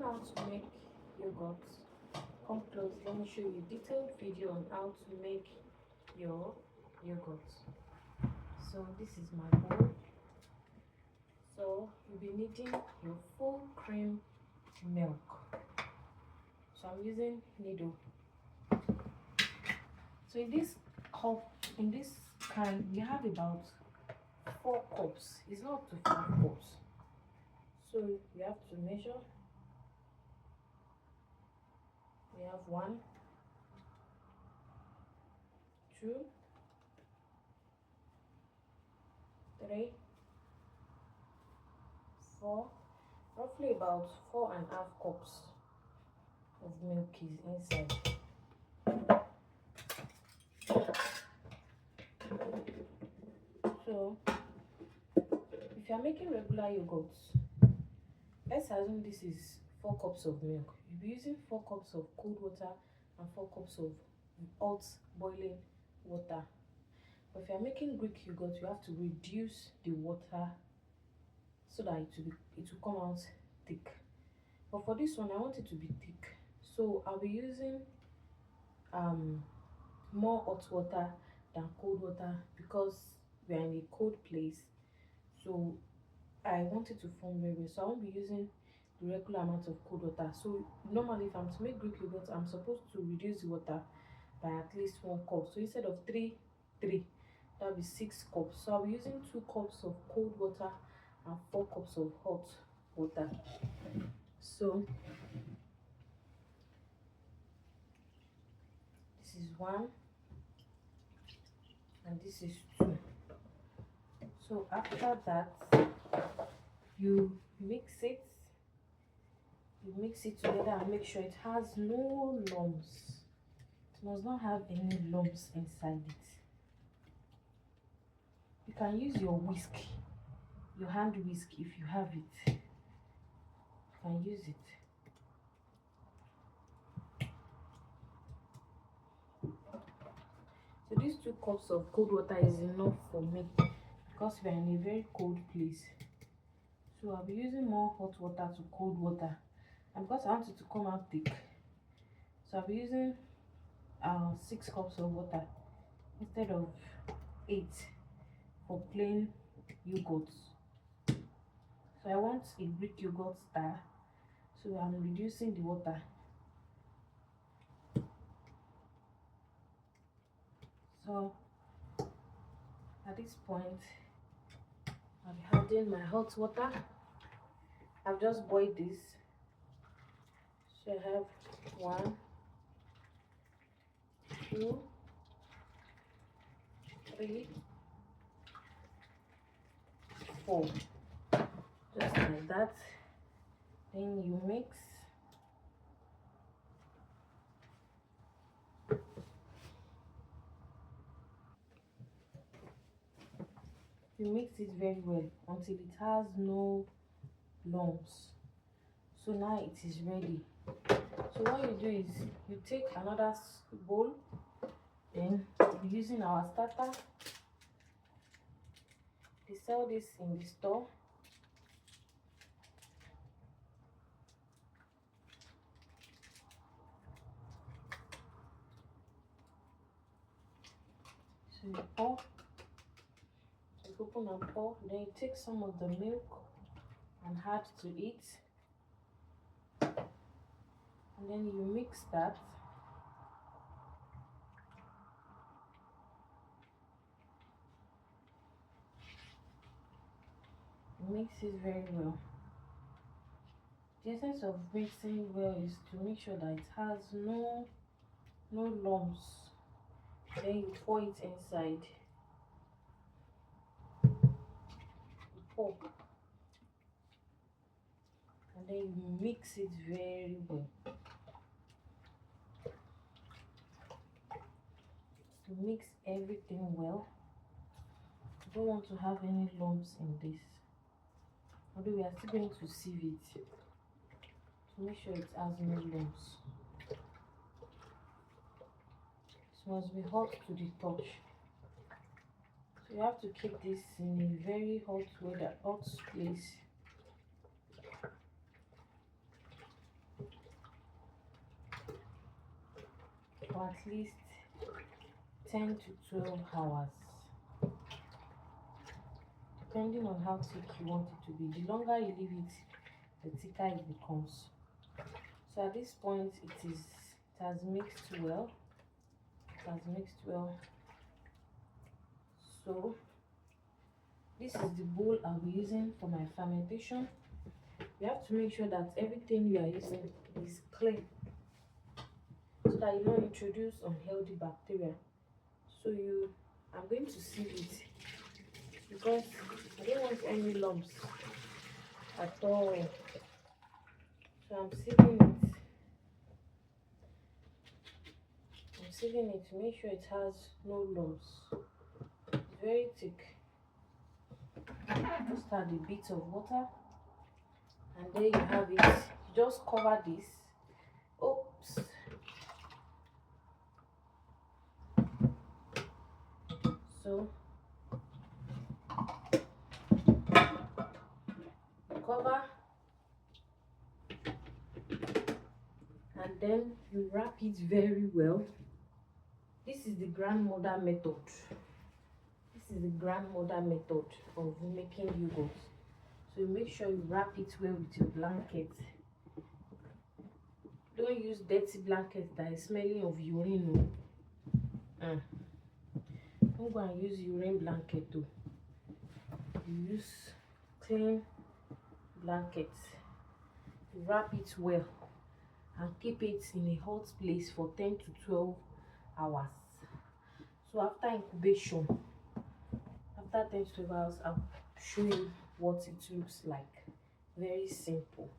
how to make yogurt, come close, let me show you a detailed video on how to make your yogurt. So this is my bowl. So you'll be needing your full cream milk. So I'm using needle. So in this cup, in this can, we have about 4 cups. It's not up to 5 cups. So you have to measure. We have 1, 2, 3, 4, roughly about 4.5 cups of milk is inside. So if you are making regular yogurts, let's assume this is 4 cups of milk. You'll be using 4 cups of cold water and 4 cups of hot boiling water. But if you are making Greek yogurt, you have to reduce the water so that it will come out thick. But for this one, I want it to be thick, so I'll be using more hot water than cold water because we are in a cold place. So I want it to form very well, so I won't be using the regular amount of cold water. So normally, if I'm to make Greek yogurt, I'm supposed to reduce the water by at least 1 cup. So instead of 3, that'll be 6 cups. So I'll be using 2 cups of cold water and 4 cups of hot water. So this is 1 and this is 2. So after that, you mix it together and make sure it has no lumps. It must not have any lumps inside it. You can use your whisk, your hand whisk, if you have it. You can use it. So these 2 cups of cold water is enough for me because we are in a very cold place. So I'll be using more hot water to cold water, and because I want it to come out thick, so I'll be using 6 cups of water instead of 8 for plain yogurt. So I want a Greek yogurt style, so I'm reducing the water. So at this point, I'll be adding my hot water. I've just boiled this. So I have 1, 2, 3, 4. Just like that. Then you mix. You mix it very well until it has no lumps. So now it is ready. So what you do is you take another bowl, then we're using our starter. They sell this in the store. So you pour, you open and pour, then you take some of the milk and add to it, and then you mix that. Mix it very well. The essence of mixing well is to make sure that it has no lumps. Then you pour it inside. You pour, and then you mix it very well. To mix everything well. You don't want to have any lumps in this, although we are still going to sieve it to make sure it has no lumps. This must be hot to the touch. So you have to keep this in a very hot place. at least 10 to 12 hours, depending on how thick you want it to be. The longer you leave it, the thicker it becomes. So at this point, it has mixed well. It has mixed well. So this is the bowl I'll be using for my fermentation. You have to make sure that everything you are using is clean, so that you don't introduce unhealthy bacteria. So I'm going to sieve it because I don't want any lumps at all. So I'm sieving it. I'm sieving it to make sure it has no lumps. It's very thick. Just add a bit of water, and there you have it. You just cover this. Oops. So cover, and then you wrap it very well. This is the grandmother method. This is the grandmother method of making yogurt. So you make sure you wrap it well with your blanket. Don't use dirty blanket that is smelling of urine. Don't go and use urine blanket though. You use clean blankets. You wrap it well and keep it in a hot place for 10 to 12 hours. So after incubation, after 10 to 12 hours, I'll show you what it looks like. Very simple.